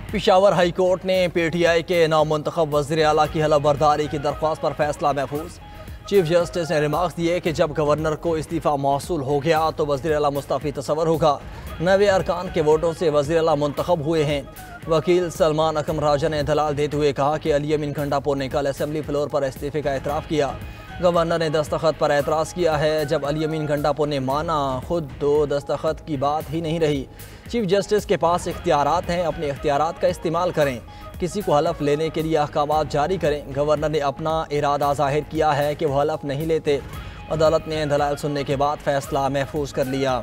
Peshawar high court ने PTI के नामुंतखब वज़ीर आला की हलफबर्दारी की दरख्वास्त पर फैसला महफूज। चीफ जस्टिस ने रिमार्क्स दिए कि जब गवर्नर को इस्तीफ़ा मौसूल हो गया तो वज़ीर आला मुस्तफ़ी तस्वर होगा। 90 अरकान के वोटों से वज़ीर आला मुंतखब हुए हैं। वकील सलमान अकम राजा ने दलाल देते हुए कहा कि अली अमीन घंटापुर ने कल असम्बली फ्लोर पर इस्तीफ़े का एतराफ़ किया। गवर्नर ने दस्तखत पर एतराज़ किया है। जब अली अमीन घंटापुर ने माना, खुद दो दस्तखत की बात ही नहीं रही। चीफ जस्टिस के पास इख्तियारात हैं, अपने इख्तियारात का इस्तेमाल करें। किसी को हलफ लेने के लिए अहकामात जारी करें। गवर्नर ने अपना इरादा जाहिर किया है कि वह हलफ नहीं लेते। अदालत ने दलाल सुनने के बाद फैसला महफूज कर लिया।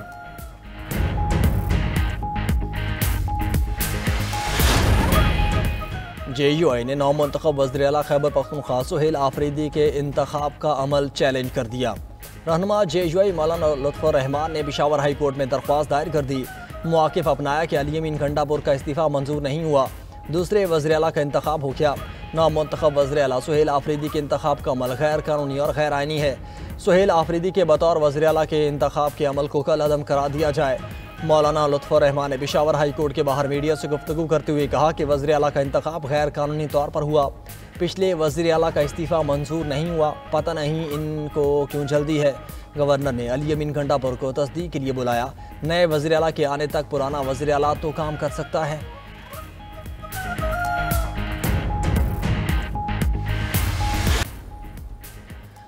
JUI ने नामुंतखब वज़ीर आला खैबर पख्तूनख्वा सुहेल आफरीदी के इंतखाब का अमल चैलेंज कर दिया। रहनुमा JUI मौलाना लुत्फ़ुर रहमान ने पेशावर हाई कोर्ट में दरख्वास्त दायर कर दी। मौक़िफ़ अपनाया कि अली अमीन घंटापुर का इस्तीफ़ा मंजूर नहीं हुआ, दूसरे वज़ीर आला का इंतखाब हो गया। नामुंतखब वज़ीर आला सुहेल आफरीदी के इंतखाब का अमल गैर कानूनी और गैर आइनी है। सुहेल आफरीदी के बतौर वज़ीर आला के इंतखाब के अमल को कल अदम करा दिया जाए। मौलाना लुत्फ़ुर रहमान ने पेशावर हाई कोर्ट के बाहर मीडिया से गुफ्तगू करते हुए कहा कि वज़ीर आला का इंतखाब गैर कानूनी तौर पर हुआ। पिछले वज़ीर आला का इस्तीफ़ा मंजूर नहीं हुआ, पता नहीं इनको क्यों जल्दी है। गवर्नर ने अली अमीन घंटापुर को तस्दीक के लिए बुलाया। नए वज़ीर आला के आने तक पुराना वज़ीर आला तो काम कर सकता है।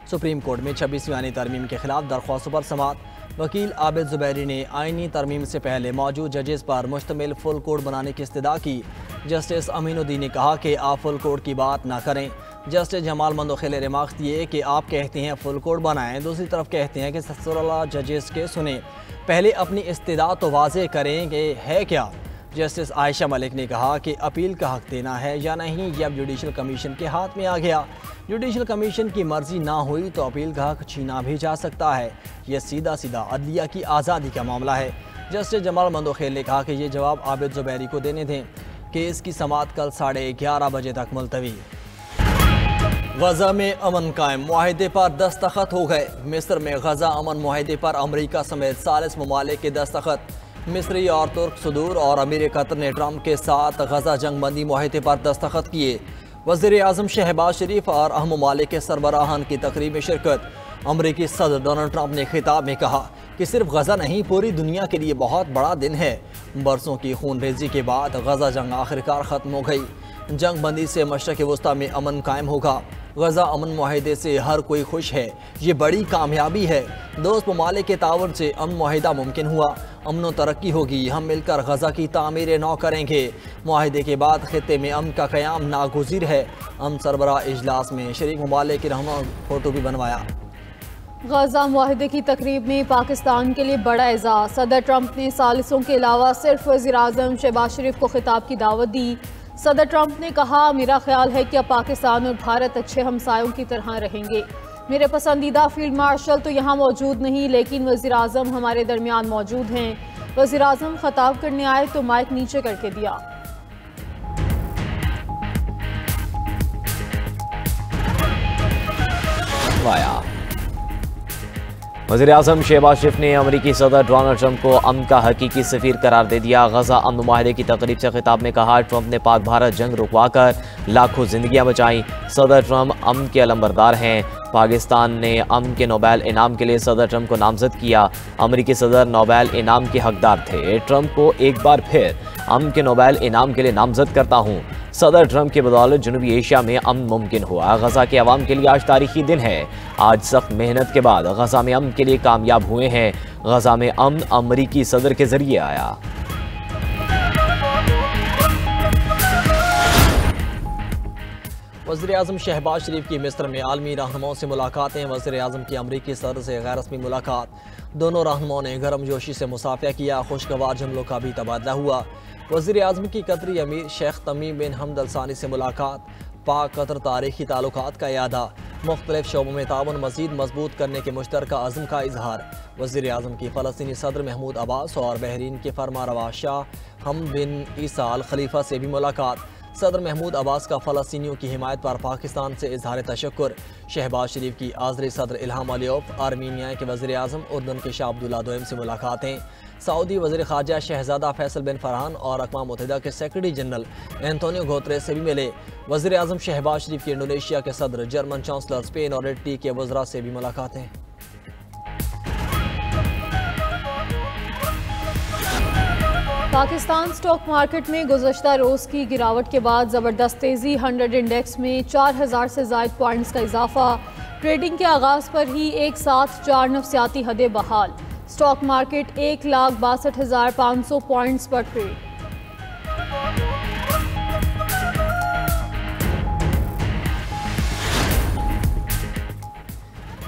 सुप्रीम कोर्ट में 26वीं आईनी तरमीम के खिलाफ दरख्वास्तों पर समाअत। वकील आबिद ज़ुबैरी ने आईनी तरमीम से पहले मौजूद जजेस पर मुश्तमिल फुल कोड बनाने की इस्तदा की। जस्टिस अमीनुद्दीन ने कहा कि आप फुल कोड की बात ना करें। जस्टिस जमाल मंदोखिल ने रिमार्क्स दिए कि आप कहते हैं फुल कोड बनाएं, दूसरी तरफ कहते हैं कि 16 जजेस के सुने। पहले अपनी इस्तदा तो वाज़े करें कि है क्या। जस्टिस आयशा मलिक ने कहा कि अपील का हक देना है या नहीं ये अब जुडिशल कमीशन के हाथ में आ गया। जुडिशल कमीशन की मर्जी ना हुई तो अपील का हक छीना भी जा सकता है। यह सीधा सीधा अदलिया की आज़ादी का मामला है। जस्टिस जमाल मंदोखिल ने कहा कि ये जवाब आबिद ज़ुबैरी को देने दें कि इसकी समाअत कल 11:30 बजे तक मुलतवी। गजा में अमन कायम, मुआहिदे पर दस्तखत हो गए। मिस्र में गजा अमन मुआहिदे पर अमरीका समेत 40 ममालिक के दस्तखत। मिस्री और तुर्क सदूर और अमीर कतर ने ट्रंप के साथ गजा जंग बंदी मुआहिदे पर दस्तखत किए। वज़ीर आज़म शहबाज शरीफ और अहम ममालिक के सरबराहान की तकरीब में शिरकत। अमरीकी सदर डोनाल्ड ट्रंप ने खिताब में कहा कि सिर्फ गजा नहीं, पूरी दुनिया के लिए बहुत बड़ा दिन है। बरसों की खून रेजी के बाद गजा जंग आखिरकार ख़त्म हो गई। जंग बंदी से मशरक़ वस्ता में अमन कायम होगा। गजा अमन मुआहिदे से हर कोई खुश है। ये बड़ी कामयाबी है। दोस्त ममालिक के ताउन से अमन मुआहिदा मुमकिन हुआ। अमन तरक्की होगी। हम मिलकर गजा की तामीर नौ करेंगे। मुआहिदे के बाद खित्ते में अमन का क़याम नागुज़ीर है। अमन सरबराह इजलास में शरीक ममालिक की रहनुमा फ़ोटो भी बनवाया। गजा मुआहिदे की तकरीब में पाकिस्तान के लिए बड़ा एजाज़। सदर ट्रंप ने सालिसों के अलावा सिर्फ वज़ीर आज़म शहबाज शरीफ को खिताब की दावत दी। सदर ट्रंप ने कहा, मेरा ख्याल है कि अब पाकिस्तान और भारत अच्छे हमसायों की तरह रहेंगे। मेरे पसंदीदा फील्ड मार्शल तो यहाँ मौजूद नहीं, लेकिन वज़ीर आज़म हमारे दरमियान मौजूद हैं। वज़ीर आज़म खिताब करने आए तो माइक नीचे करके दिया। वज़ीर आज़म शहबाज शरीफ ने अमरीकी सदर डोनाल्ड ट्रंप को अमन का हकीकी सफ़ीर करार दे दिया। गजा अमन मुआहिदे की तकरीब से खिताब में कहा, ट्रंप ने पाक भारत जंग रुकवाकर लाखों जिंदगियां बचाई। सदर ट्रंप अमन के अलमबरदार हैं। पाकिस्तान ने अमन के नोबेल इनाम के लिए सदर ट्रंप को नामजद किया। अमरीकी सदर नोबेल इनाम के हकदार थे। ट्रंप को एक बार फिर अमन के नोबेल इनाम के लिए नामजद करता हूँ। सदर ट्रंप की बदौलत जनूबी एशिया में अमन मुमकिन हुआ। गजा के अवाम के लिए आज तारीखी दिन है। आज सख्त मेहनत के बाद गजा में अमन के लिए कामयाब हुए हैं। गजा में अमन अमरीकी सदर के जरिए आया। वज़ीर आज़म शहबाज शरीफ की मिस्र में आलमी रहनुमाओं से मुलाकातें। वज़ीर आज़म की अमरीकी सदर से गैर रस्मी मुलाकात। दोनों रहनुमाओं ने गर्मजोशी से मुसाफिया किया। खुशगवार जुमलों का भी तबादला हुआ। वज़ीर आज़म की कतरी अमीर शेख तमीम बिन हमद अल सानी से मुलाकात। पाक कतर तारीखी ताल्लुकात का यादा। मुख्तलिफ शोबों में ताउन मज़ीद मजबूत करने के मुश्तरका अज़्म का इजहार। वज़ीर आज़म की फ़लस्तीनी सदर महमूद अब्बास और बहरीन के फरमारवा शाह हम बिन ईसा अल खलीफा से भी मुलाकात। सदर महमूद अब्बास का फ़लस्तीनियों की हिमायत पर पाकिस्तान से इजहार तशक्कुर। शहबाज शरीफ की आज़री सदर इल्हाम अलीयव, आर्मीनिया के वज़ीर आज़म उर्दन के शाह अब्दुल्ला दोयम से मुलाकातें। सऊदी वज़ीर ख़ारजा शहज़ादा फैसल बिन फरहान और अक़वाम मुत्तहिदा के सेक्रेटरी जनरल एंटोनियो गुतेरेस से भी मिले। वज़ीर आज़म शहबाज शरीफ की इंडोनेशिया के सदर, जर्मन चांसलर, स्पेन और इटली के वज़रा से भी मुलाकातें। पाकिस्तान स्टॉक मार्केट में गुज़श्ता रोज़ की गिरावट के बाद ज़बरदस्त तेज़ी। 100 इंडेक्स में 4000 से ज़ायद पॉइंट्स का इजाफा। ट्रेडिंग के आगाज़ पर ही एक साथ 4 नफ्सियाती हदें बहाल। स्टॉक मार्केट 1,62,500 पॉइंट्स पर ट्रेड।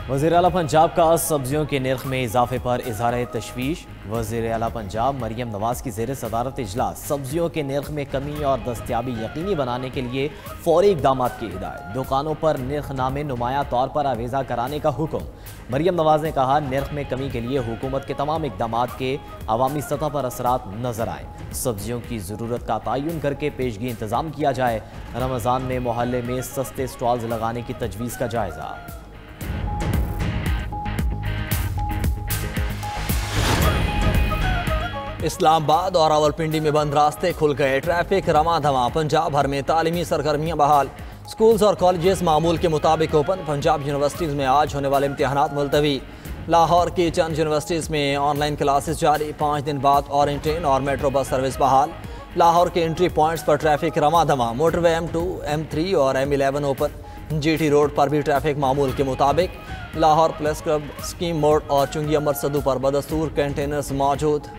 वज़ीर आला पंजाब का सब्जियों के निर्ख में इजाफे पर इजहार तशवीश। वज़ीर आला पंजाब मरियम नवाज की ज़ेर सदारत इजलास सब्जियों के निर्ख में कमी और दस्तियाबी यकीनी बनाने के लिए फौरी इक़दाम की हिदायत। दुकानों पर निर्खनामे नुमाया तौर पर आवेज़ा कराने का हुक्म। मरियम नवाज ने कहा, निर्ख में कमी के लिए हुकूमत के तमाम इक़दाम के अवामी सतह पर असरात नजर आए। सब्जियों की ज़रूरत का तयन करके पेशगी इंतज़ाम किया जाए। रमज़ान में मोहल्ले में सस्ते स्टॉल्स लगाने की तजवीज़ का जायज़ा। इस्लामाबाद और रावलपिंडी में बंद रास्ते खुल गए। ट्रैफिक रमा धमा। पंजाब भर में तालीमी सरगर्मियाँ बहाल। स्कूल्स और कॉलेजेस मामूल के मुताबिक ओपन। पंजाब यूनिवर्सिटीज़ में आज होने वाले इम्तिहानात मुलतवी। लाहौर की चंद यूनिवर्सिटीज़ में ऑनलाइन क्लासेस जारी। 5 दिन बाद ऑरेंज ट्रेन और मेट्रो बस सर्विस बहाल। लाहौर के एंट्री पॉइंट्स पर ट्रैफिक रमा धमा। मोटरवे M2, M3 और M11 ओपन। GT रोड पर भी ट्रैफिक मामूल के मुताबिक। लाहौर प्रेस क्लब, स्कीम मोड़ और चुंगी अमर सदू पर बदस्तूर कंटेनर्स मौजूद।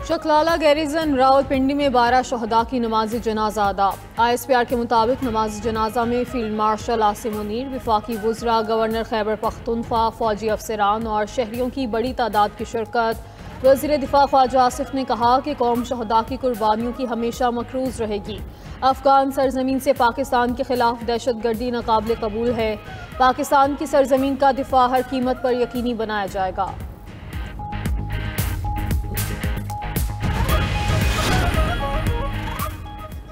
चकलाला गैरिजन रावलपिंडी में 12 शहदा की नमाज जनाजा अदा। ISPR के मुताबिक नमाज जनाजा में फील्ड मार्शल आसिम मुनीर, विफाकी वज़रा, गवर्नर खैबर पख्तूनख्वा, फौजी अफसरान और शहरियों की बड़ी तादाद की शिरकत। वज़ीर दिफा ख्वाजा आसिफ ने कहा कि कौम शहदा की कुर्बानियों की हमेशा मकरूज रहेगी। अफगान सरजमीन से पाकिस्तान के खिलाफ दहशत गर्दी नाकाबिल कबूल है। पाकिस्तान की सरजमीन का दिफा हर कीमत पर यकीनी बनाया जाएगा।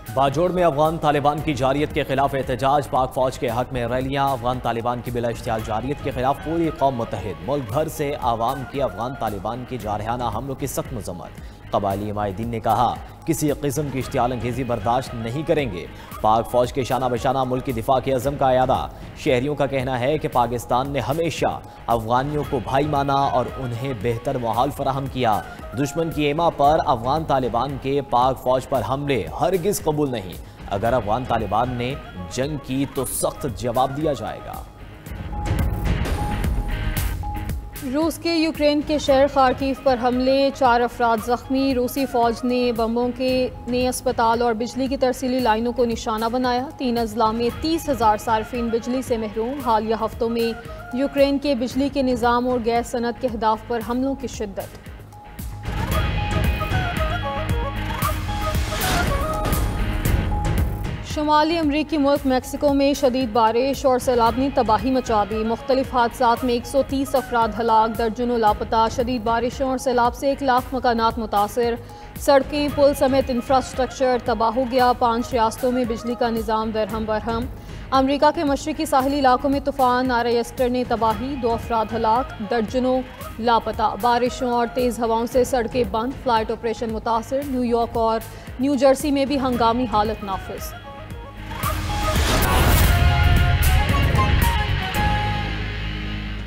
बाजोड़ में अफगान तालिबान की जारियत के खिलाफ एहतजाज। पाक फौज के हक में रैलियां। अफगान तालिबान की बिला इश्तियाल जारियत के खिलाफ पूरी कौम मुत्तहिद। मुल्क भर से आवाम की अफगान तालिबान की जारहाना हमलों की सख्त मजम्मत। कबायली हिमायतदीन ने कहा, किसी किस्म की इश्तियाल अंगेजी बर्दाश्त नहीं करेंगे। पाक फौज के शाना बशाना मुल्क की दिफा के अज़म का अयादा। शहरियों का कहना है कि पाकिस्तान ने हमेशा अफगानियों को भाई माना और उन्हें बेहतर माहौल फराहम किया। दुश्मन की एमा पर अफगान तालिबान के पाक फौज पर हमले हरगिज़ कबूल नहीं। अगर अफगान तालिबान ने जंग की तो सख्त जवाब दिया जाएगा। रूस के यूक्रेन के शहर खार्किव पर हमले, 4 अफराद जख्मी। रूसी फौज ने बमों ने अस्पताल और बिजली की तरसीली लाइनों को निशाना बनाया। 3 अजला में 30,000 सार्फिन बिजली से महरूम। हालिया हफ्तों में यूक्रेन के बिजली के निज़ाम और गैस सनत के अहदाफ पर हमलों की शिद्दत। शुमाली अमरीकी मुल्क मैक्सिको में शदीद बारिश और सैलाब तबाही मचा दी। मुख्तलिफ हादसात में 130 अफराद हलाक, दर्जनों लापता। शदीद बारिशों और सैलाब से 1 लाख मकानात मुतासर। सड़कें, पुल समेत इंफ्रास्ट्रक्चर तबाह हो गया। 5 रियासतों में बिजली का निज़ाम दरहम बरहम। अमरीका के मशरकी साहली इलाकों में तूफान आरएस्टर ने तबाही, 2 अफराद हलाक, दर्जनों लापता। बारिशों और तेज़ हवाओं से सड़कें बंद, फ्लाइट ऑपरेशन मुतासर। न्यूयॉर्क और न्यू जर्सी में भी हंगामी हालत नाफिज।